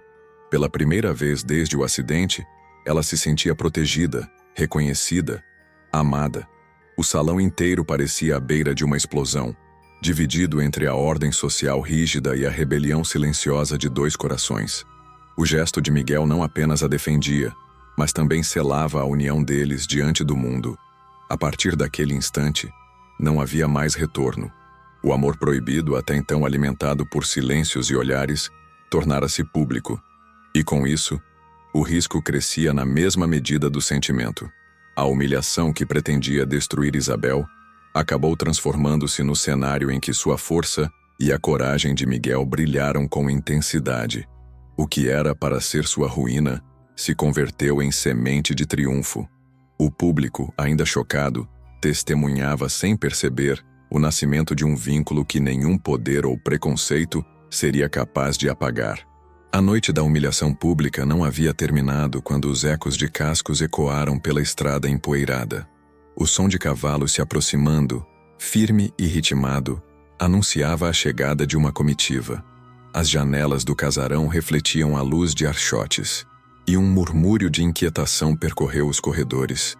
Pela primeira vez desde o acidente, ela se sentia protegida, reconhecida, amada. O salão inteiro parecia à beira de uma explosão, dividido entre a ordem social rígida e a rebelião silenciosa de dois corações. O gesto de Miguel não apenas a defendia, mas também selava a união deles diante do mundo. A partir daquele instante, não havia mais retorno. O amor proibido, até então alimentado por silêncios e olhares, tornara-se público. E com isso, o risco crescia na mesma medida do sentimento. A humilhação que pretendia destruir Isabel acabou transformando-se no cenário em que sua força e a coragem de Miguel brilharam com intensidade. O que era para ser sua ruína se converteu em semente de triunfo. O público, ainda chocado, testemunhava sem perceber o nascimento de um vínculo que nenhum poder ou preconceito seria capaz de apagar. A noite da humilhação pública não havia terminado quando os ecos de cascos ecoaram pela estrada empoeirada. O som de cavalos se aproximando, firme e ritmado, anunciava a chegada de uma comitiva. As janelas do casarão refletiam a luz de archotes, e um murmúrio de inquietação percorreu os corredores.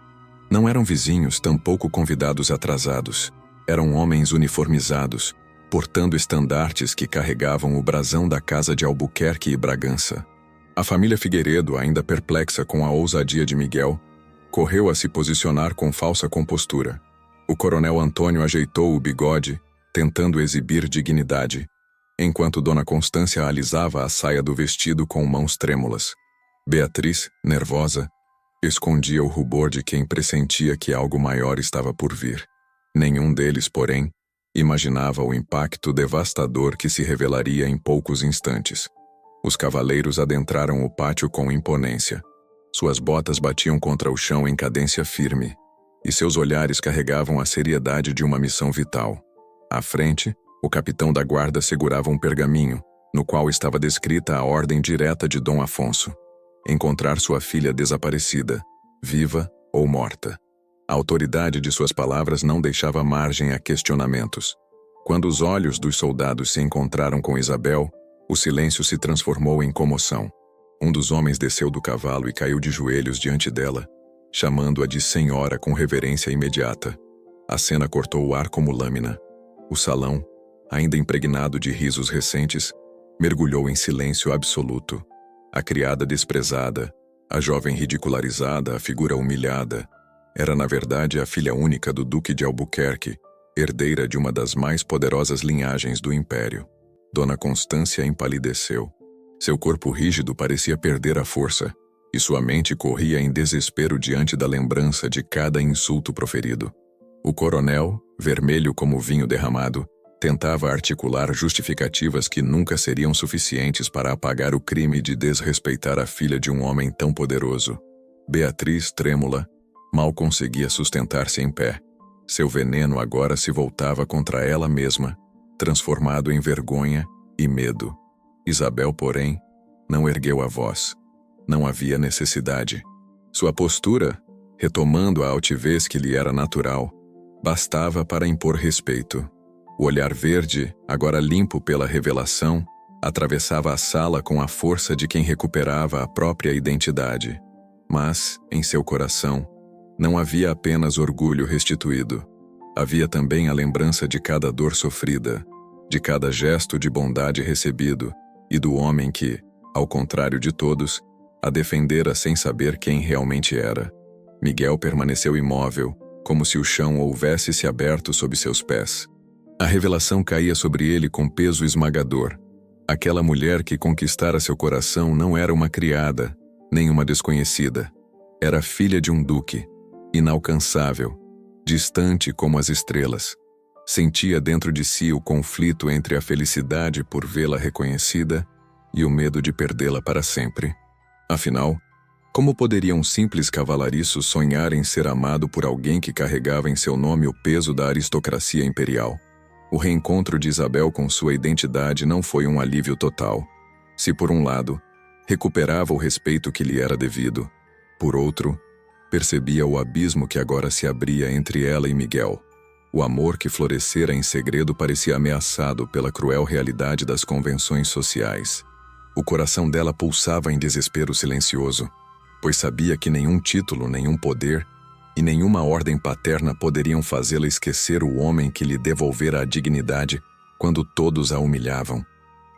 Não eram vizinhos, tampouco convidados atrasados. Eram homens uniformizados, portando estandartes que carregavam o brasão da casa de Albuquerque e Bragança. A família Figueiredo, ainda perplexa com a ousadia de Miguel, correu a se posicionar com falsa compostura. O coronel Antônio ajeitou o bigode, tentando exibir dignidade, enquanto Dona Constância alisava a saia do vestido com mãos trêmulas. Beatriz, nervosa, escondia o rubor de quem pressentia que algo maior estava por vir. Nenhum deles, porém, imaginava o impacto devastador que se revelaria em poucos instantes. Os cavaleiros adentraram o pátio com imponência. Suas botas batiam contra o chão em cadência firme, e seus olhares carregavam a seriedade de uma missão vital. À frente, o capitão da guarda segurava um pergaminho, no qual estava descrita a ordem direta de Dom Afonso: encontrar sua filha desaparecida, viva ou morta. A autoridade de suas palavras não deixava margem a questionamentos. Quando os olhos dos soldados se encontraram com Isabel, o silêncio se transformou em comoção. Um dos homens desceu do cavalo e caiu de joelhos diante dela, chamando-a de senhora com reverência imediata. A cena cortou o ar como lâmina. O salão, ainda impregnado de risos recentes, mergulhou em silêncio absoluto. A criada desprezada, a jovem ridicularizada, a figura humilhada, era na verdade a filha única do Duque de Albuquerque, herdeira de uma das mais poderosas linhagens do Império. Dona Constância empalideceu. Seu corpo rígido parecia perder a força, e sua mente corria em desespero diante da lembrança de cada insulto proferido. O coronel, vermelho como vinho derramado, tentava articular justificativas que nunca seriam suficientes para apagar o crime de desrespeitar a filha de um homem tão poderoso. Beatriz, trêmula, mal conseguia sustentar-se em pé. Seu veneno agora se voltava contra ela mesma, transformado em vergonha e medo. Isabel, porém, não ergueu a voz. Não havia necessidade. Sua postura, retomando a altivez que lhe era natural, bastava para impor respeito. O olhar verde, agora limpo pela revelação, atravessava a sala com a força de quem recuperava a própria identidade. Mas, em seu coração, não havia apenas orgulho restituído. Havia também a lembrança de cada dor sofrida, de cada gesto de bondade recebido, e do homem que, ao contrário de todos, a defendera sem saber quem realmente era. Miguel permaneceu imóvel, como se o chão houvesse se aberto sob seus pés. A revelação caía sobre ele com peso esmagador. Aquela mulher que conquistara seu coração não era uma criada, nem uma desconhecida. Era filha de um duque, inalcançável, distante como as estrelas. Sentia dentro de si o conflito entre a felicidade por vê-la reconhecida e o medo de perdê-la para sempre. Afinal, como poderia um simples cavalariço sonhar em ser amado por alguém que carregava em seu nome o peso da aristocracia imperial? O reencontro de Isabel com sua identidade não foi um alívio total. Se por um lado, recuperava o respeito que lhe era devido, por outro, percebia o abismo que agora se abria entre ela e Miguel. O amor que florescera em segredo parecia ameaçado pela cruel realidade das convenções sociais. O coração dela pulsava em desespero silencioso, pois sabia que nenhum título, nenhum poder e nenhuma ordem paterna poderiam fazê-la esquecer o homem que lhe devolvera a dignidade quando todos a humilhavam.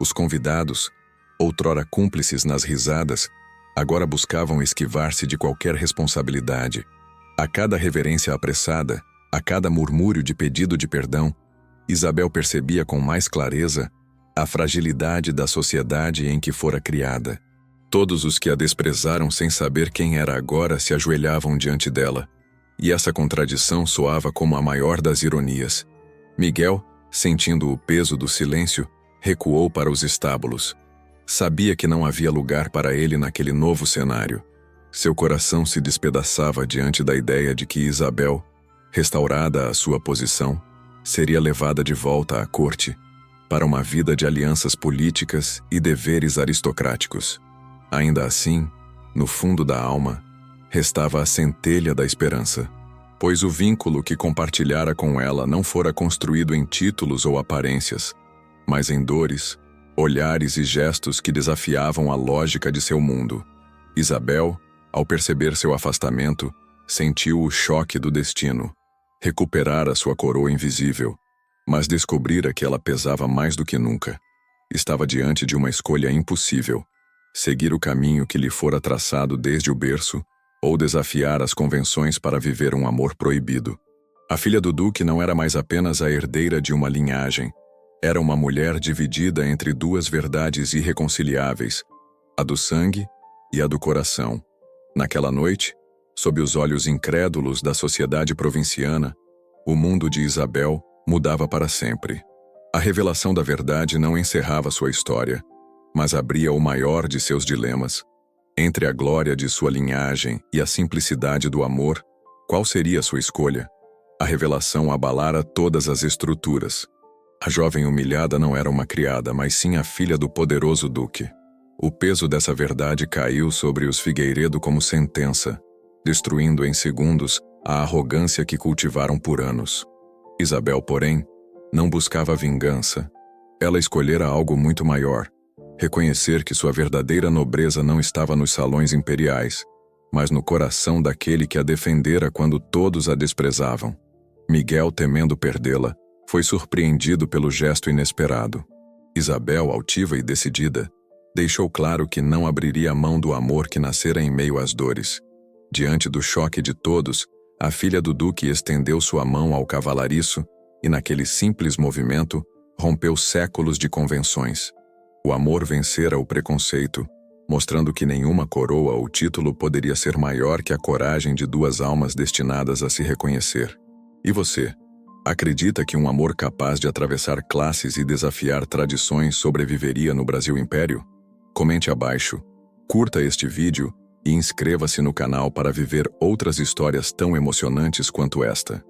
Os convidados, outrora cúmplices nas risadas, agora buscavam esquivar-se de qualquer responsabilidade. A cada reverência apressada, a cada murmúrio de pedido de perdão, Isabel percebia com mais clareza a fragilidade da sociedade em que fora criada. Todos os que a desprezaram sem saber quem era agora se ajoelhavam diante dela, e essa contradição soava como a maior das ironias. Miguel, sentindo o peso do silêncio, recuou para os estábulos. Sabia que não havia lugar para ele naquele novo cenário. Seu coração se despedaçava diante da ideia de que Isabel, restaurada à sua posição, seria levada de volta à corte, para uma vida de alianças políticas e deveres aristocráticos. Ainda assim, no fundo da alma, restava a centelha da esperança, pois o vínculo que compartilhara com ela não fora construído em títulos ou aparências, mas em dores, olhares e gestos que desafiavam a lógica de seu mundo. Isabel, ao perceber seu afastamento, sentiu o choque do destino. Recuperara sua coroa invisível, mas descobrira que ela pesava mais do que nunca. Estava diante de uma escolha impossível: seguir o caminho que lhe fora traçado desde o berço, ou desafiar as convenções para viver um amor proibido. A filha do duque não era mais apenas a herdeira de uma linhagem. Era uma mulher dividida entre duas verdades irreconciliáveis, a do sangue e a do coração. Naquela noite, sob os olhos incrédulos da sociedade provinciana, o mundo de Isabel mudava para sempre. A revelação da verdade não encerrava sua história, mas abria o maior de seus dilemas. Entre a glória de sua linhagem e a simplicidade do amor, qual seria sua escolha? A revelação abalara todas as estruturas. A jovem humilhada não era uma criada, mas sim a filha do poderoso duque. O peso dessa verdade caiu sobre os Figueiredo como sentença, destruindo em segundos a arrogância que cultivaram por anos. Isabel, porém, não buscava vingança. Ela escolhera algo muito maior: reconhecer que sua verdadeira nobreza não estava nos salões imperiais, mas no coração daquele que a defendera quando todos a desprezavam. Miguel, temendo perdê-la, foi surpreendido pelo gesto inesperado. Isabel, altiva e decidida, deixou claro que não abriria mão do amor que nascera em meio às dores. Diante do choque de todos, a filha do duque estendeu sua mão ao cavalariço e, naquele simples movimento, rompeu séculos de convenções. O amor vencera o preconceito, mostrando que nenhuma coroa ou título poderia ser maior que a coragem de duas almas destinadas a se reconhecer. E você? Acredita que um amor capaz de atravessar classes e desafiar tradições sobreviveria no Brasil Império? Comente abaixo, curta este vídeo e inscreva-se no canal para viver outras histórias tão emocionantes quanto esta.